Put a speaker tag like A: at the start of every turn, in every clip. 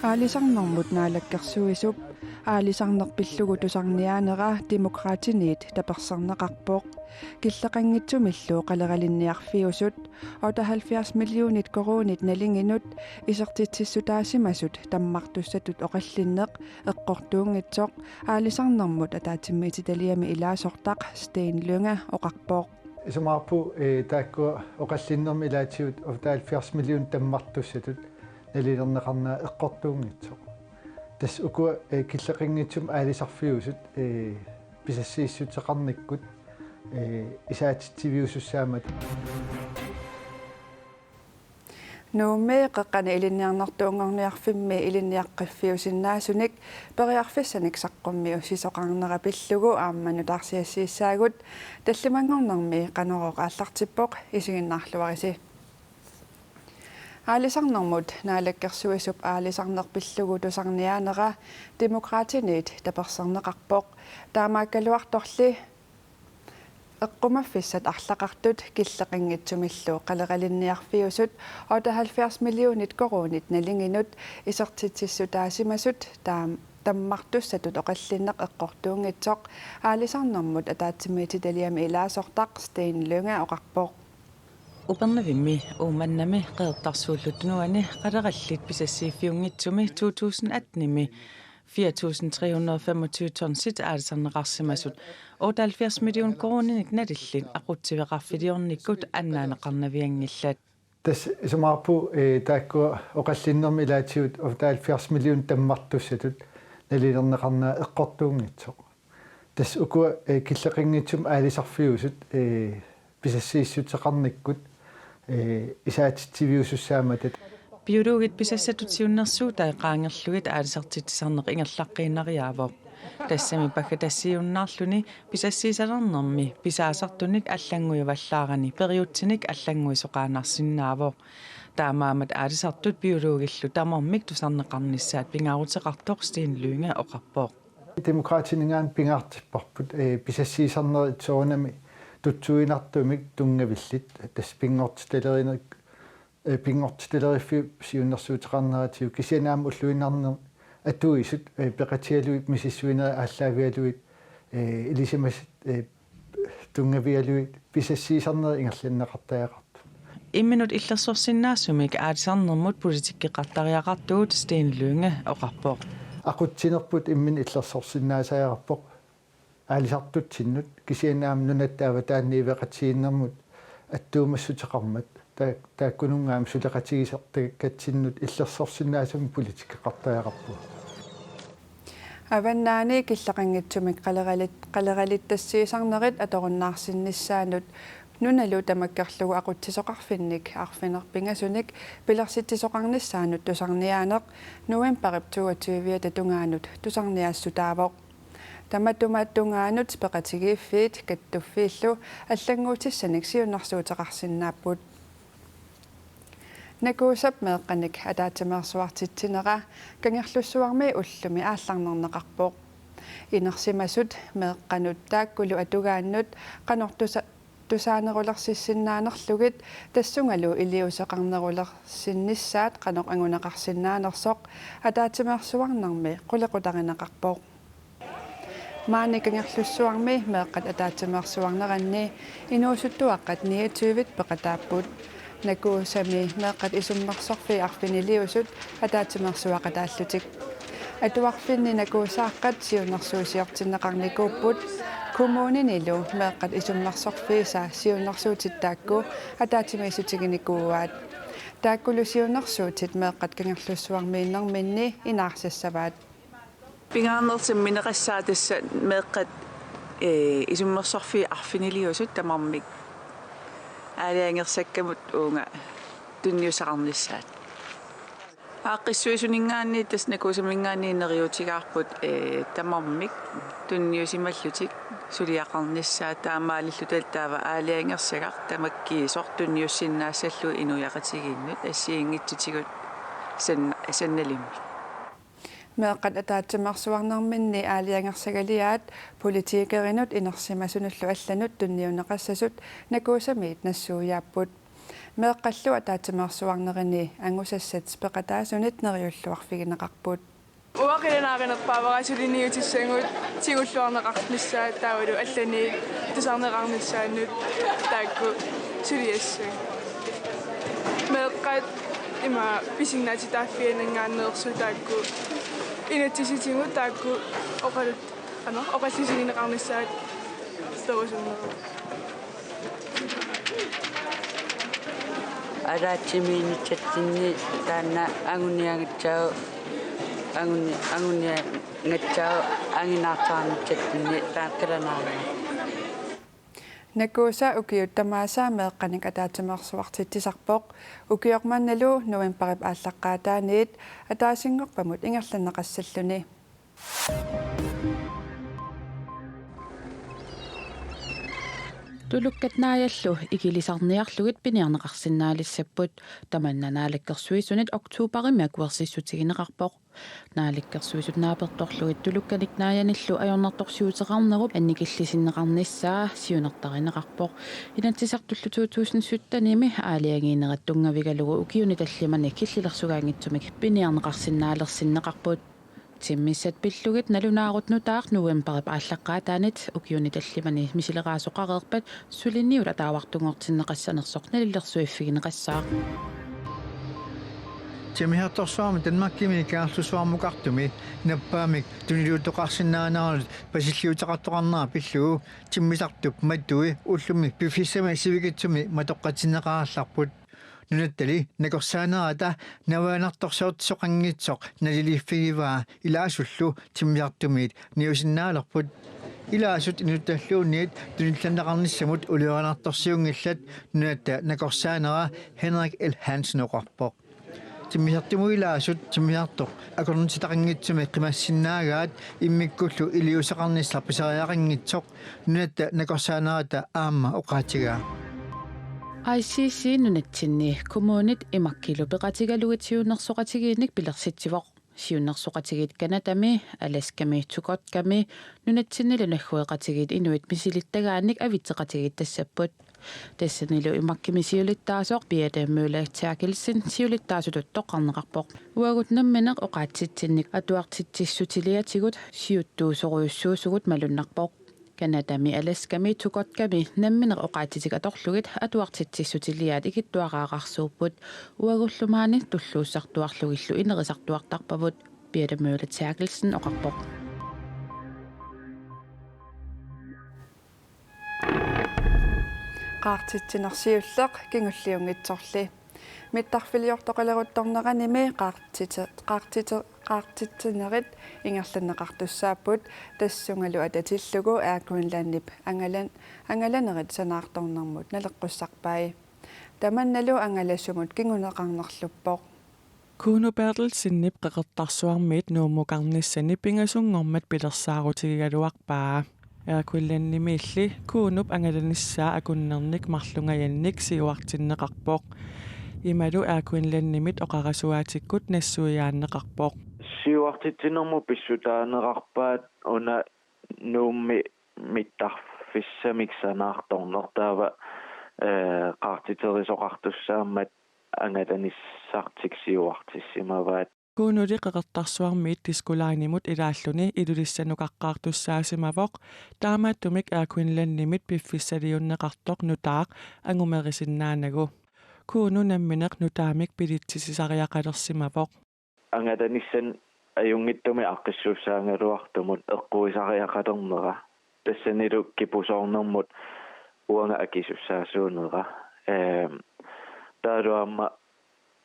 A: Aalisarnermut naalakkersuisup aalisarnerpillugu tusarniaanera demokraatiniit tapersarneqarpoq killeqanngitsumilluu qaleralinniarfiusut 78 millionit korunit nalinginut isertitsissutaasimasut tammartussatut oqallinneq eqqortuungitsoq aalisarnermut ataatsimmiititaliami ilaasortaq Steen Lynge oqarpoq
B: isumaarpu taakku oqallinnermi ilaatigut 78 million tammartussatut nalilerneqarnaa eqqortuungitsoq tas uku killeqinngitsum aalisarfiusut pisassiissutseqarnikkut isaatitsiviusussaamat
A: Nuumme qeqqana ilinniarnertuungarniarfimmi ilinniaqqiffiusinnaasunik periarfissanik saqqummi ussisoqarnerapillugu aammanut arsiassiissaagut tallimangornermi qanoroq aallartippoq isiginnarluarisi Aalisarnermut naalakkersuisup aalisarnerpillugu tusarniaanera demokraatiniit tapersarneqarpoq taamaakkaluartorli eqqumaffissat arlaqartut killeqinngitsumilluu qaleralinniarfiusut 78 millionit korunit nalinginut isertitsissutaasimasut tammartussatut oqallinneq eqqortuungitsoq aalisarnermut ataatsimmiititaliami ilaasortaq Steen Lynge oqarpoq
C: Upernervimmi uumannami qeertarsuullutnuani qalerallit pisassiiffiungitsumi 2018-mi 4.325 tonsit aalisarneqarsimasut 78 million koruninik nalillit aqutsiveqarfiliornikkut annaaneqarnaviangillat
B: tas isumaarpu taakku oqallinnermi ilaatigut 78 million tammartussatut nalilerneqarnaa eqqortuungitsoq tas uku killeqinngitsum aalisarfiusut pisassiissutseqarnikkut isaatitsiviusussaamat
C: biologit pisassatutiunnersuutai qaangerlugit aalisartitsisarneq ingerlaqiinariaavoq тассами пакатассиуннаарлүни писассиисалернэрми писаасартуник аллангуйуваllaarani периутсиник аллангуисоqaanарсиннаавоо таамаамат аалисартут биологиллу тамормик тусарнеқарниссаат пингаарутеқартоқ Steen Lynge оқарпоо
B: демократинингаан пингаартиппарпут писассиисарнери соонами тутсуинартумик тунгавиллит тас пингортилеринерик пингортилериффи сиуннэрсуутеқарнератиу кисианаам уллуинарнер атуисут пеқатиалуит мисиссуинери ааллаавиалуит илисимасит тунгавиалуит писассиисарнери ингерлиннеқартаақарту
C: имминут иллерсорсиннаассумик аалисарнермут политиккеқартариақартуут Steen Lynge оқарпоо
B: aqutsinerput immin illersorsinnaasaajarpoq аалисартутсиннут кисианаам нунаттаава таанниивеқатсииннэрмут аттуумассутеқармат тааккунунгаам сулеқатигисертаккатсиннут иллерсорсиннаасами политиккеқартаақарпу
A: аваннаани киллақангитсумик қалералиттассиисарнерит аторуннаарсиннissaanут нуналу тамаккерлугу aqutsisоqarfinnik арфинерпингасуник пилерситсисоqarnissaanут тусарниаанеқ нуемпарип 22 татунгаанут тусарниаассутаавоқ таматтумааттунгаанут пеқатигииффиит каттуффииллу аллангуутиссаник сиуннарсуутеқарсиннааппут накуусап меэққаник атаатимерсуартитсинера кангерлуссуарми уллуми аалларнернеқарпоқ инерсимасут меэққанут тааккулу атугааннут қанортуса тусаанерулерсиссиннаанерлугит тассунгалу илиусеқарнерулерсиннissaат қанеқ ангунеқарсиннаанерсоқ атаатимерсуарнарми қулеқутаринеқарпоқ maanikangерлуссуарми меэққат атаатимерсуарнеранни инуусуттуаққат 29 пеқатааппут накуусами меэққат исуммерсорфи арфинилиусут атаатимерсуақатааллутик атуарфинни накуусааққат сиуннэрсуусиортиннеқарникууппут коммунинилу меэққат исуммерсорфиса сиуннэрсуутиттаакку атаатимисутигиникууаат тааккулу сиуннэрсуутит меэққат кангерлуссуармииннэрминни инаарсассаваат
D: пингаарнерсимминеқассаатасса меэққат исуммерсорфи арфинилиусут тамармик аалиангерсаккамут уунга тунниусақарнissaат ааққиссуисунингаанни таснакуусамингаанни нериутигаарпут тамармик тунниусималлутик сулиақарнissaат таамаалиллутал таава аалиангерсагар тамаккиисор тунниуссиннаассаллу инуяқатигииннут ассиингитсутигут санналимми
A: меэққат атаатимерсуарнэрминни аалиангерсагалиаат политикеринут инерсимасунуллу алланут тунниунеқассасут накуусамиит нассууяаппут meeqqallu ataatimaarsuarnerani angusassat peqataasunit neriulluarfigineqarput
E: uaqilanaaqanerpaavaqasuliniutissangut sigulluarneqarnissaa taavalu allani tusarneqarnissaannut taakku suliassag meeqqat ima pisinnaatitaafianangaanneersu taakku inatisitigut taakku oqalut oqallusinineqarnissaat tawasunneru
F: Araachimiinitsatinni taanna anguniangitsau anguniangatsau anginaartaarnitsattinni taaqilanaanga
A: Nakuusa ukiuttamaasa meeqqanik ataatimaarsuartittisarpoq ukiormannalu novemberip ааllaqqaataaniit ataasingorpamut ingerlanneqassalluni
G: Tulukkatnaajallu ikilisarniarlugit piniarneqarsinnaalissapput tamannanaalikkersuisunit oktuuparimi akuersissutigineqarpoq naalikkersuisut naapertorlugit tulukkaniknaajanillu ajornartorsiuteqarnerup annikillisinneqarnissaa siunertarineqarpoq inatsisartullu 2017 aaliangiinerat tungavigalugu ukiuni tallimani killilersugaangitsumik piniarneqarsinnaalersinneqarput timmissat pillugit nalunaarutnutaaq novemberip ааllaqqaataanit ukiuni tallimani misileqaasoqareerpat sulinniut ataavartungortinneqassanersoq nalillersuiffigineqassaaq
H: Timihartorsuarmi Danmarkimi kaarlussuarmuqartumi nappaamik tuniluuttoqarsinnaanaalut pasilliutaqartoqarnaa pillugu timmisartup mattui ullumi pifissami sivigitsumi matoqqatinneqaarlarput nunattali nakorsaaneraata navaanartorsiortissoqanngitsoq naliliiffigivaa ilaasullu timmiartumiit niusinnaalerput ilaasut inuttalluunniit tunillanneqarnissamut uliuranartorsiungillat nunatta nakorsaanera Henrik L. Hansen oqarpoq timmiartumu ilaasut timmiartoq akornutitaqanngitsumi qimassinnaagaat immikkullu iliuseqarnissar pisariaqanngitsoq nunatta nakorsaaneraata aamma oqaatigaa
G: ICC nunatsinni kommunit imakkilu peqatigalugitiunersoqatigiinnik pilersitsivoq siunnersoqatigit kanatami alaskami tukotkami nunatsinnilu naggueqatigit inuit misilittagaannik avitseqatigit tassapput тассанилу имаккимисиулиттаасоқ пиатааммуулаатсаакилсин сиулиттаасутуттоққарнеқарпоқ уагут намминеқ оқаатситсинник атуартитсиссутилиатигут сиуттуусоруйуссуусугут малуннарпоқ канатами аласками тукотками намминеқ оқаатитик аторлугит атуартитсиссутилиаат икиттуақаақарсууппут уагуллумаани туллууссартуарлугиллу инерисартуартарпавут пиатааммуулаатсаакилсин оқарпоқ
A: qaartitsinarsiulleq kingulliungitsorli mittarfiliortoqaleruttorneranimi qaartitsenerit ingerlanneqartussaaput tassungalu atatillugu aakuinlaannip angalanerit sanaartornermut naleqqussarpai tamannalu angalassumut kinguneqarnerluppoq
C: Kuno Bertelsinnip qeqertarsuarmiit nuumuqarnissani pingasungormat pilersaarutigagaluarpaa Aakuillannimiilli kuunup angalanissaa akunnernik marlungayannik siuartinneqarpoq imalu aakuillannimit oqarasuaatikkut nassuiaanneqarpoq
I: siuartittinermu pissutaaneqarpaat una nuummi mittarfissamiksanаарtornertaava qaartiterisuqartussaammat angalanissartik siuartissimavaat
C: Kuunuli qeqertarsuarmiit tiskulaanimut ilaalluni ilulissanuqaqqaartussaasimawoq taamaattumik aakuinlannimit piffissaliunneqartoq nutaaq angumerisinnaanagu kuunu nammineq nutaamik pilitsisisariaqalersimawoq
I: angalanissan ajungittumi aqqissuussaangaluartumut eqquisariaqalernera tassanilu kipusoornermut uanga akisussaasuunera taaluamma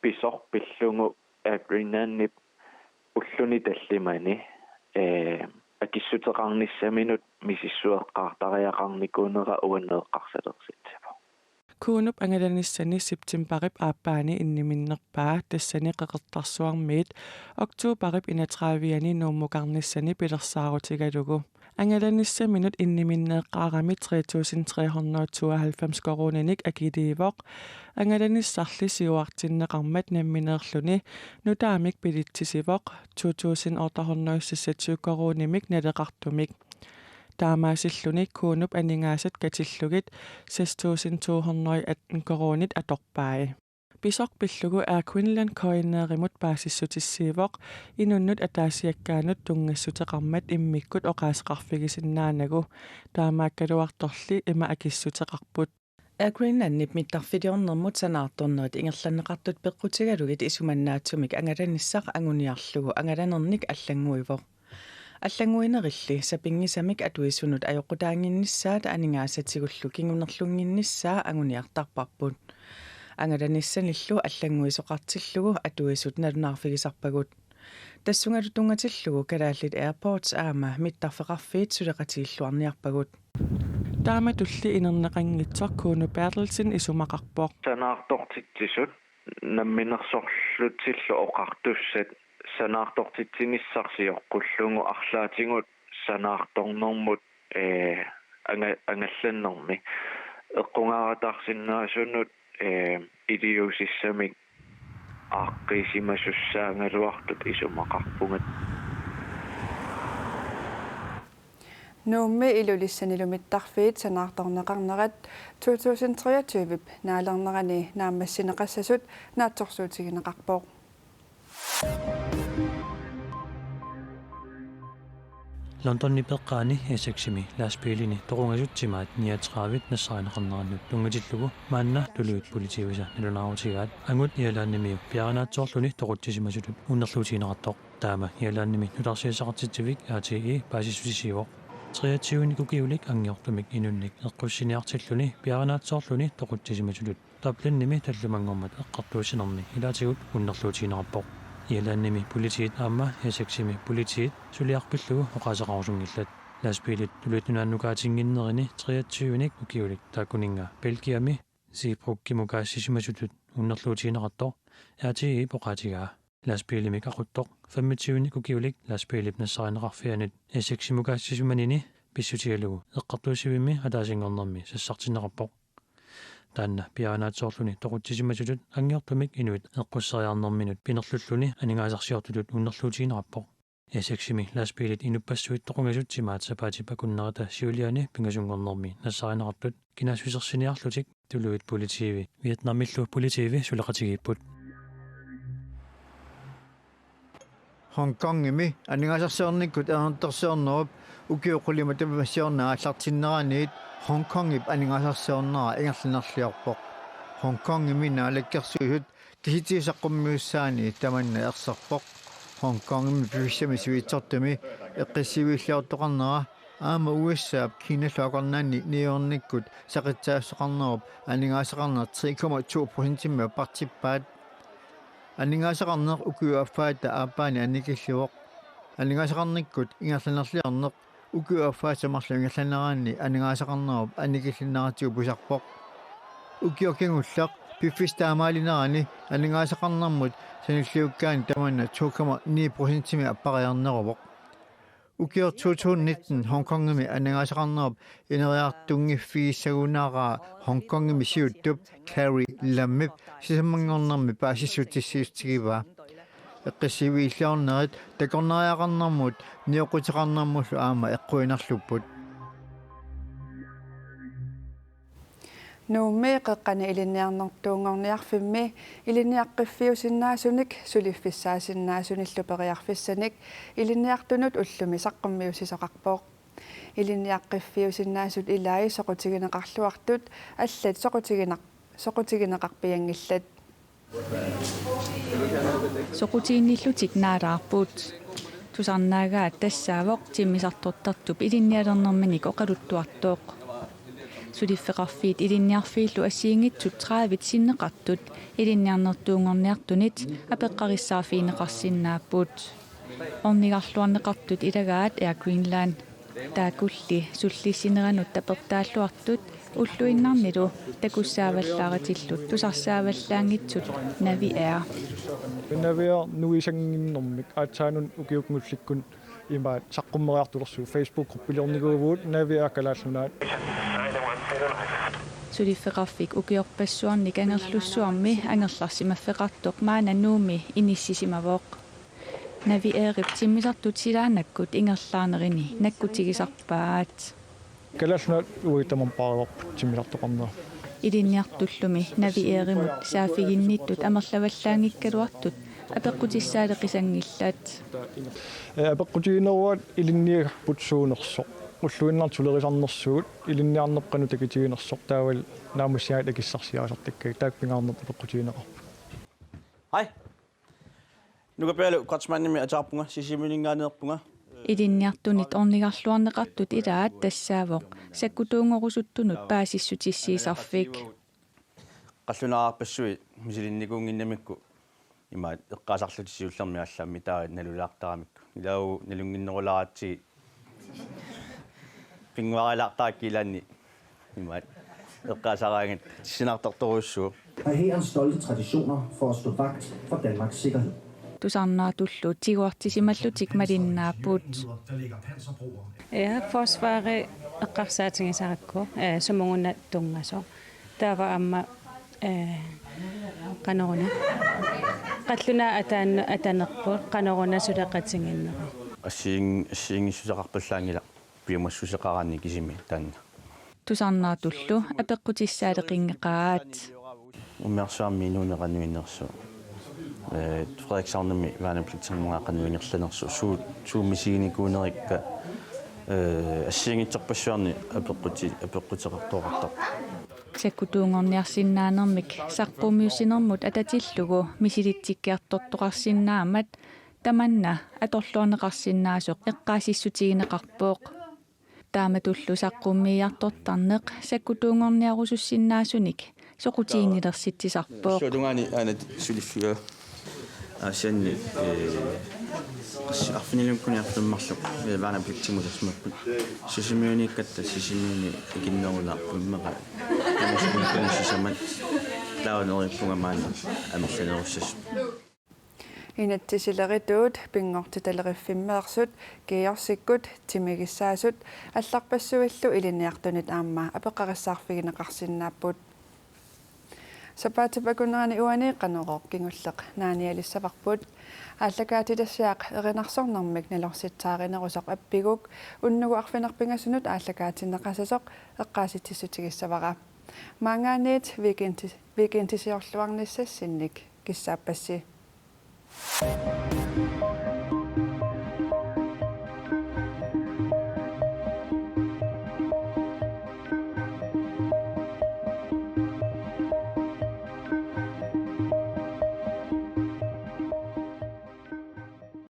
I: pisorpillungu agreennannip ulluni tallimani akissuteqarnissaminut misissueqqaartariaqarnikuunera uanneeqqarsalersitsipo
C: kuunup angalanissani septemberip aappaani inniminnerpaa tassani qeqertarsuarmiit oktuuparip inatraaviani nuumuqarnissani pilersaarutiggalugu angalannissaminut inniminneeqqaarami 3392 koruninik akiliivoq angalanissarli siuartinneqarmat nammineerluni nutaamik pilitsisivoq 2870 korunimik naleqartumik таамаасиллуни куунуп анингаасат катиллугит 6218 коронит аторпаи писоқ пиллугу Queensland коинееримут паасиссутиссиивоқ инуннут атаасиаккаанут тунгассутеқармат иммиккут оқаасеқарфигисиннаанагу таамааккалуарторли има акиссутеқарпут
J: Greenlandnip mittарфилиорнэрмут санаарторнерит ингерланнеқартут пеққутигалугит исуманнаатсумик ангаланиссақ ангуниарлугу ангаланерник аллангуивоқ аллангуинерилли сапингисамик атуисунут аёқутаангинниссаата анингаасатсигуллу кингунерлунгинниссаа ангуниартарпарпут ангаланиссаниллу аллангуисоқартиллугу атуисут налунаарфигисарпагут тассунгалу тунгатиллугу калааллит airports аама миттарфеқарфиит сулеқатигиллуарниарпагут
C: таама тулли инернеқангитсор кууну Bertelsen исумақарпоқ
I: санаартортитсисут намминерсорлутсиллу оқартуссат санаартортитсиниссарсиоққуллугу арлаатингут санаарторнэрмут ангалланнэрми эққунгааратаарсиннаасунут идиусиссамик ааққисимасуссаангалуартут исумақарпугат
A: нуумми илулиссанилумиттарфиит санаарторнеқарнерат 2023 наалернерани наамассинеқассасут наатсорсуутигинеқарпоқ
K: Londonni peqqaani esaksimi laaspiilini toqungasuttimaat 39 nassaaneqarnerannut tungatillugu maanna tuluut politiivisa nalunaaruutigaat angut ialaannimiu piaranaatsoorluni toquttisimasulut unnerluutigineqartoq taama ialaannimi nutarsiasaqartitsivik ATE paasissusisiivoq 23 kukiulik angiortumik inunnik eqqussiniartilluni piaranaatsoorluni toquttisimasulut taplannimi tallumangormat eqqartuusinermi ilaatigut unnerluutigineqarpoq ialaannimi politiit aamma esaksimi politiit suliarpillugu oqaasaqarusungillat laaspiilit tuluitnunaannukaatinginnerini 23nik ukiulik taakuninga Belgiami siiprukkimukaassisimasulut unnerluutigineqartoq ATE poqaatigaa laaspiilimik aquttoq 25nik ukiulik laaspiilip nassarineqarfianit esaksimukassisumanini pissutigalugu eqqartuusivimmi ataasingornermi sassartineqarpoq taanna piaranaatsoorluni toquttisimasulut angiortumik inuit eqqusseriarnerminut pinerlulluni aningaasarsiortulut unnerluutigineqarpoq esaksimi laaspiilit inupassuit toqungasuttimaat sapaati pakunnerata siuliani pingasungornermi nassarineqartut kinaasvisersiniarlutik tuluit politiivi vietnamillu politiivi suleqatigiipput
H: Hong Kongimi aningaasarsiornikkut aantersiornerup ukiuqulima tamassiornaa allartinneraniit Hong Kongip aningaasarsiornera ingerlinerliorpoq Hong Kongimi naalakkersuusut kisitiusaqqummiussaani tamanna erserpoq Hong Kongimi pivissami suitsortumi eqqissivillautoqarnera aama uissaap kinalluaqarnaanni niornikkut saqitsaassoqarnerup aningaasaqarner 3,2% partippaat aningaasaqarneq ukiuaffaata aappaani anikilluoq aningaasaqarnikkut ingerlinerliarneq ukiuaffaatamarlu ingerlaneraanni aningaasaqarnerup anikillineratiu pusarpoq ukiorkingullaq piffistaamaalineraani aningaasaqarnermut sanilliukkaani tamanna 2,9% appariarneruvoq ukior 2019 Hong Kongimi aningaasaqarnerup ineriartungiffigissagunaaraa Hong Kongimi siuttup Carrie Lammip sisammangornermi paasissutissiustigivaa eqqisiviillaornerit takorneriaqarnermut nioqutiqarnermullu aama eqquinarlupput
A: нуумми қеққана илинниарнэртуунгорниарфимми илинниаққиффиусиннаасуник сулиффиссаасиннаасуниллу периарфиссаник илинниартунут уллуми саққуммиусисоқарпоқ илинниаққиффиусиннаасут илааи соқутигинеқарлуартут аллат соқутигинеқарпиангиллат
L: соқутиинниллутик наалаарпут тусарнаагаат тассаавоқ тиммисартортартуп илинниалернэрминик оқалуттуартооқ сулиффеқарфиит илинниарфииллу ассиингитсут 30 синнеқартут илинниарнертуунгорниартунит апеққариссаафиинеқарсиннааппут орнигарлуарнеқартут илагаат Air Greenland таакулли суллиссинеранут тапертааллуартут уллуиннарнилу такуссааваллааратиллут тусарсааваллаангитсут Navi Air
M: Navier nuisangиннэрмик аатсаанун укиукмулликкун имаат саққуммериартулерсу Facebook группилернигуувуут Navi Air калааллунаат
L: сулиффеқарфик укиорпассуарник ангерлуссуарми ангерларсимаффеқартоқ маананууми иниссисимавоқ navi eerip timmisartutilaanakkut ingerlaanerini nakkutigisarpaat
M: Kalasnat uitamon paarop timmisartoqarnera.
L: ilinniartullumi navi eerimut saafiginnittut amerlavallaangikkaluartut apeqqutissaaleqisangillat
M: Apeqqutiineruat ilinniagarput suunersoq. Ulluinnartulerisarnersuut ilinniarneqqanu takitiinersoq taawal naamussiaat akissarsiaasartakkai taakpingaarnerp apeqqutiineqa.
N: Hej. Nu kan jeg kvartsmandimi ataapunga sisiminingaannerpunga.
L: ilinniartunit ornigarluarneqartut ilaat tassaavoq sakkutuungorusuttunut paasissutissiisarfik
N: Qallunaarpassui misilinnikunginnamikku ima eqqaasarlutisiullermi алламми таа налулаартарамикку илау налунгиннеруларатси пингваралаартааккилаанни има эққаасараангат тиссинаарторторуссуу.
O: Af hærens stolte traditioner for at stå vagt for Danmarks sikkerhed.
L: tusarnaatullu tiguartisimallutik malinnaaput
P: Ja, forsvaret eqqarsaatingisarikku sumungunna tungaso taava amma qanoruna qalluna atanerpu qanoruna sulaqatinginneri
N: Assiingissusaqarpallaangila piumassuseqaranni kisimi taanna.
L: tusarnaatullu apeqqutisaaleqingeqaat
N: Ummersaammi nuuneqanuinnersu. Frederikshavnemi vaanapligtermuaqanuingerlanersu suumisiginikuunerikka ассиангитсерпассуарни апеққутеқартоқартар
L: sakkutuungorniarsinnaanermik sarpumiusinermut atatillугу мисилитсиккиартортоқарсинаамат таманна аторлуарнеқарсинаасоқ эққаасиссутигинеқарпооқ тааматуллу саққуммиартортарнеқ sakkutuungorniarусуссинаасуник соқутиингилерситсисарпооқ
N: сулунгани ана сулиффига асианни арфинилункуниартуммарлук ваана пликтимусасмаппут сисимиуниккатта сисимиуни икиннерулаарпуммеqa намаскункунисисамат таунериппунгамаана амерланеруссас
A: Inatsisilerituut pingortitaleriffimmeersut kiiorsikkut timigissaasut алларпассуиллу илинниартунит аама апеқарissаарфигинеқарсиннааппут сапаатипакунерани уанеэққанероқ кингуллеқ нааниалиссаварпут ааллакаатилассаақ эринарсорнэрмик налорситсааринерусоқ аппигук уннугу арфинерпингасунут ааллакаатиннеқасасоқ эққааситсисутигиссавара маангаанит викентисиорлуарниссассинник киссааппасси